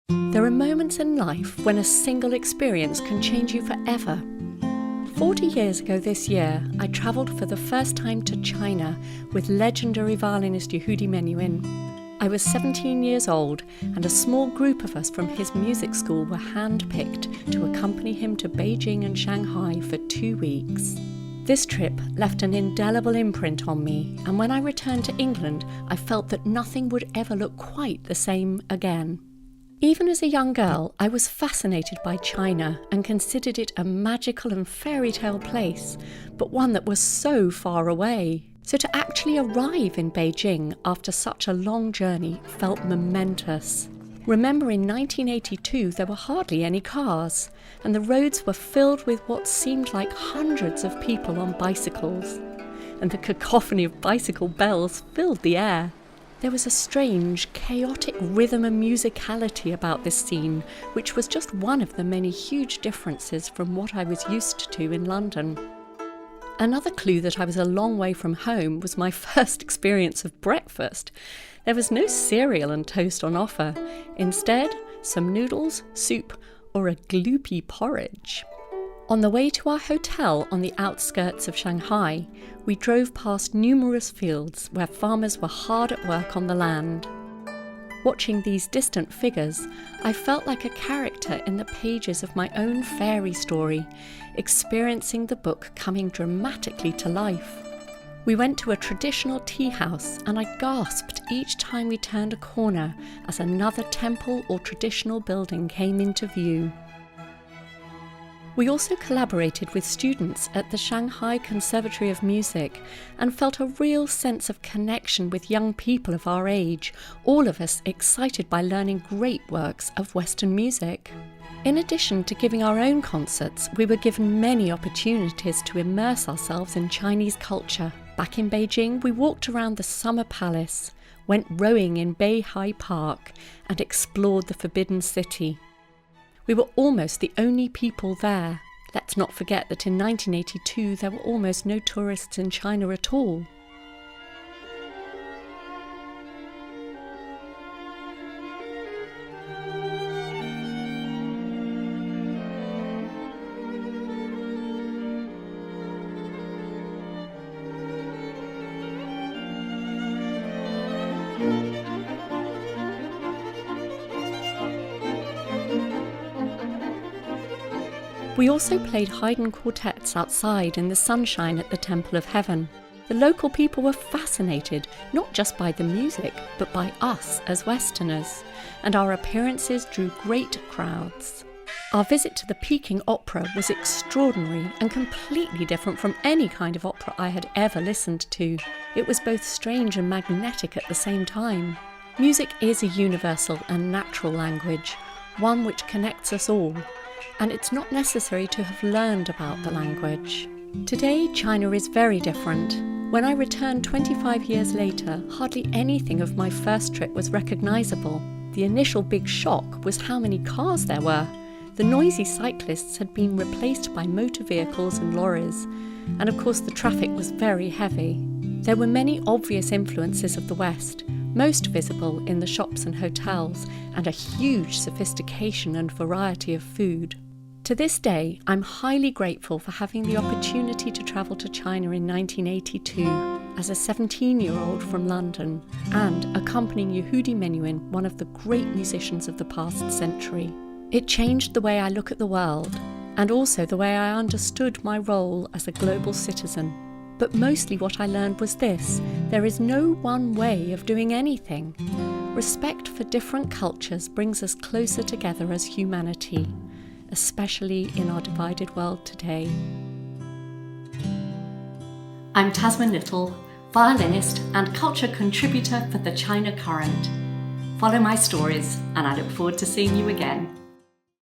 There are moments in life when a single experience can change you forever. 40 years ago this year, I travelled for the first time to China with legendary violinist Yehudi Menuhin. I was 17 years old, and a small group of us from his music school were handpicked to accompany him to Beijing and Shanghai for 2 weeks. This trip left an indelible imprint on me, and when I returned to England, I felt that nothing would ever look quite the same again. Even as a young girl, I was fascinated by China and considered it a magical and fairy tale place, but one that was so far away. So to actually arrive in Beijing after such a long journey felt momentous. Remember, in 1982 there were hardly any cars, and the roads were filled with what seemed like hundreds of people on bicycles, and the cacophony of bicycle bells filled the air. There was a strange, chaotic rhythm and musicality about this scene, which was just one of the many huge differences from what I was used to in London. Another clue that I was a long way from home was my first experience of breakfast. There was no cereal and toast on offer. Instead, some noodles, soup, or a gloopy porridge. On the way to our hotel on the outskirts of Shanghai, we drove past numerous fields where farmers were hard at work on the land. Watching these distant figures, I felt like a character in the pages of my own fairy story, experiencing the book coming dramatically to life. We went to a traditional tea house, and I gasped each time we turned a corner as another temple or traditional building came into view. We also collaborated with students at the Shanghai Conservatory of Music and felt a real sense of connection with young people of our age, all of us excited by learning great works of Western music. In addition to giving our own concerts, we were given many opportunities to immerse ourselves in Chinese culture. Back in Beijing, we walked around the Summer Palace, went rowing in Beihai Park, and explored the Forbidden City. We were almost the only people there. Let's not forget that in 1982 there were almost no tourists in China at all. We also played Haydn quartets outside in the sunshine at the Temple of Heaven. The local people were fascinated, not just by the music, but by us as Westerners, and our appearances drew great crowds. Our visit to the Peking Opera was extraordinary and completely different from any kind of opera I had ever listened to. It was both strange and magnetic at the same time. Music is a universal and natural language, one which connects us all. And it's not necessary to have learned about the language. Today, China is very different. When I returned 25 years later, hardly anything of my first trip was recognisable. The initial big shock was how many cars there were. The noisy cyclists had been replaced by motor vehicles and lorries, and of course the traffic was very heavy. There were many obvious influences of the West, most visible in the shops and hotels, and a huge sophistication and variety of food. To this day, I'm highly grateful for having the opportunity to travel to China in 1982 as a 17-year-old from London and accompanying Yehudi Menuhin, one of the great musicians of the past century. It changed the way I look at the world and also the way I understood my role as a global citizen. But mostly what I learned was this: there is no one way of doing anything. Respect for different cultures brings us closer together as humanity, especially in our divided world today. I'm Tasmin Little, violinist and culture contributor for the China Current. Follow my stories, and I look forward to seeing you again.